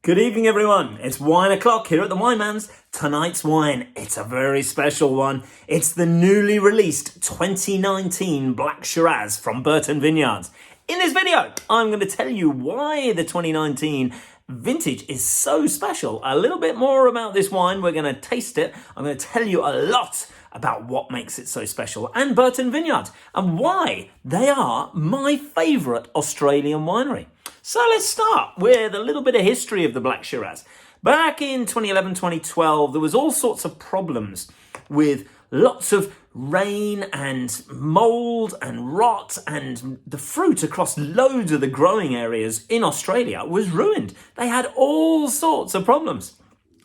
Good evening, everyone. It's wine o'clock here at the Wine Man's. Tonight's wine, it's a very special one. It's the newly released 2019 Black Shiraz from Berton Vineyards. In this video, I'm going to tell you why the 2019 vintage is so special. A little bit more about this wine. We're going to taste it. I'm going to tell you a lot about what makes it so special and Berton Vineyards and why they are my favourite Australian winery. So let's start with a little bit of history of the Black Shiraz. Back in 2011, 2012, there was all sorts of problems with lots of rain and mould and rot, and the fruit across loads of the growing areas in Australia was ruined. They had all sorts of problems.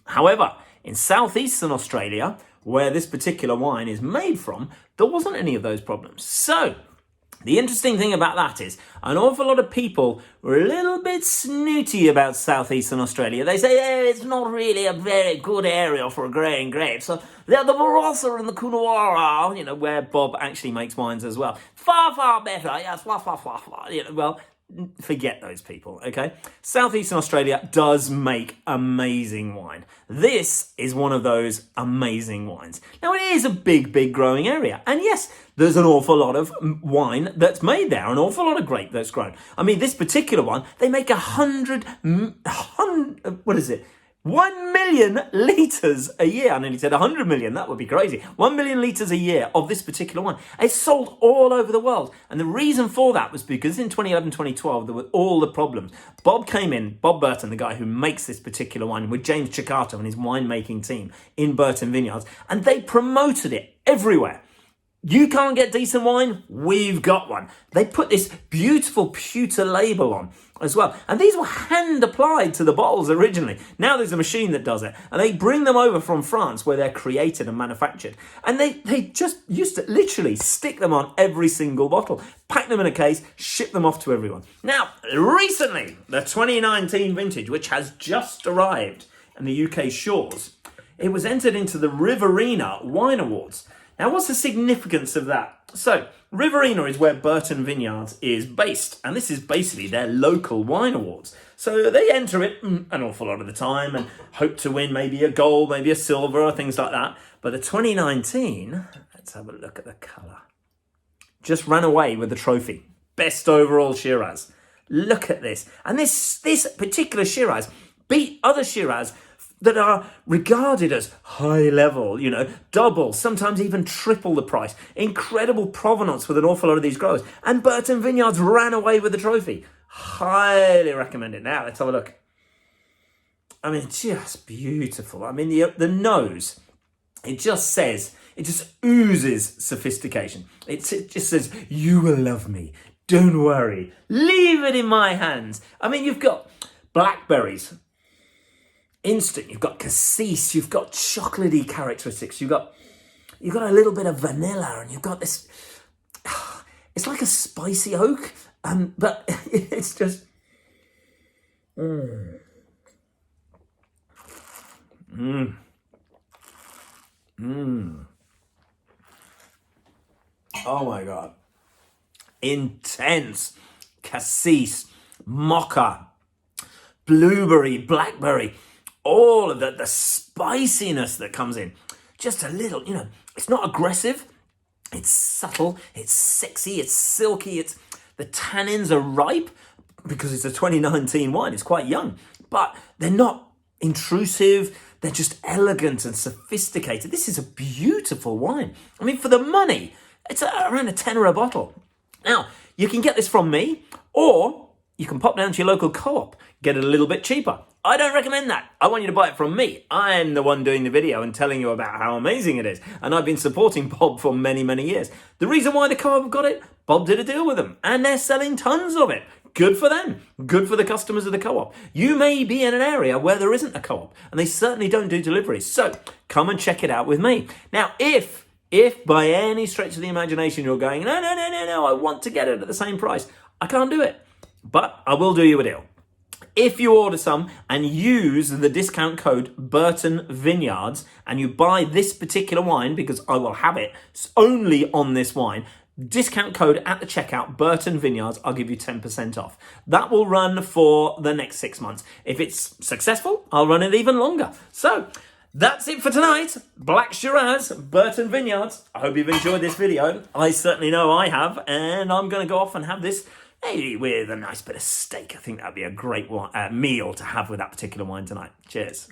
However, in southeastern Australia, where this particular wine is made from, there wasn't any of those problems. So the interesting thing about that is an awful lot of people were a little bit snooty about southeastern Australia. They say, it's not really a very good area for growing grapes. So they're the Barossa and the Coonawarra, where Bob actually makes wines as well. Far, far better. Yes, far, far, far, far. Well, forget those people, okay? Southeastern Australia does make amazing wine. This is one of those amazing wines. Now, it is a big, big growing area. And yes, there's an awful lot of wine that's made there, an awful lot of grape that's grown. I mean, this particular one, they make 1 million litres a year. I nearly said 100 million. That would be crazy. 1 million litres a year of this particular wine. It's sold all over the world. And the reason for that was because in 2011, 2012, there were all the problems. Bob Berton, the guy who makes this particular wine, with James Ciccato and his winemaking team in Berton Vineyards, and they promoted it everywhere. You can't get decent wine? We've got one. They put this beautiful Pewter label on as well. And these were hand applied to the bottles originally. Now there's a machine that does it. And they bring them over from France where they're created and manufactured. And they just used to literally stick them on every single bottle, pack them in a case, ship them off to everyone. Now, recently, the 2019 vintage, which has just arrived in the UK shores, it was entered into the Riverina Wine Awards. Now, what's the significance of that? So, Riverina is where Berton Vineyards is based, and this is basically their local wine awards. So they enter it an awful lot of the time and hope to win maybe a gold, maybe a silver, or things like that. But the 2019, let's have a look at the colour, just ran away with the trophy. Best overall Shiraz. Look at this. And this particular Shiraz beat other Shiraz that are regarded as high level, double, sometimes even triple the price. Incredible provenance with an awful lot of these growers. And Berton Vineyards ran away with the trophy. Highly recommend it. Now, let's have a look. I mean, just beautiful. I mean, the nose, it just oozes sophistication. It just says, you will love me. Don't worry. Leave it in my hands. I mean, you've got blackberries. Instant, you've got cassis, you've got chocolatey characteristics, you've got a little bit of vanilla, and you've got this, it's like a spicy oak, but it's just, oh my God, intense, cassis, mocha, blueberry, blackberry, all of the spiciness that comes in. Just a little, it's not aggressive. It's subtle. It's sexy. It's silky. The tannins are ripe because it's a 2019 wine. It's quite young, but they're not intrusive. They're just elegant and sophisticated. This is a beautiful wine. I mean, for the money, it's around £10 a bottle. Now, you can get this from me, or you can pop down to your local co-op, get it a little bit cheaper. I don't recommend that. I want you to buy it from me. I'm the one doing the video and telling you about how amazing it is. And I've been supporting Bob for many, many years. The reason why the co-op got it, Bob did a deal with them. And they're selling tons of it. Good for them. Good for the customers of the co-op. You may be in an area where there isn't a co-op. And they certainly don't do deliveries. So come and check it out with me. Now, if by any stretch of the imagination you're going, no, I want to get it at the same price, I can't do it. But I will do you a deal. If you order some and use the discount code Berton Vineyards and you buy this particular wine, because I will have it only on this wine, discount code at the checkout, Berton Vineyards, I'll give you 10% off. That will run for the next 6 months. If it's successful, I'll run it even longer. So that's it for tonight. Black Shiraz, Berton Vineyards. I hope you've enjoyed this video. I certainly know I have, and I'm going to go off and have this maybe with a nice bit of steak. I think that'd be a great meal to have with that particular wine tonight. Cheers.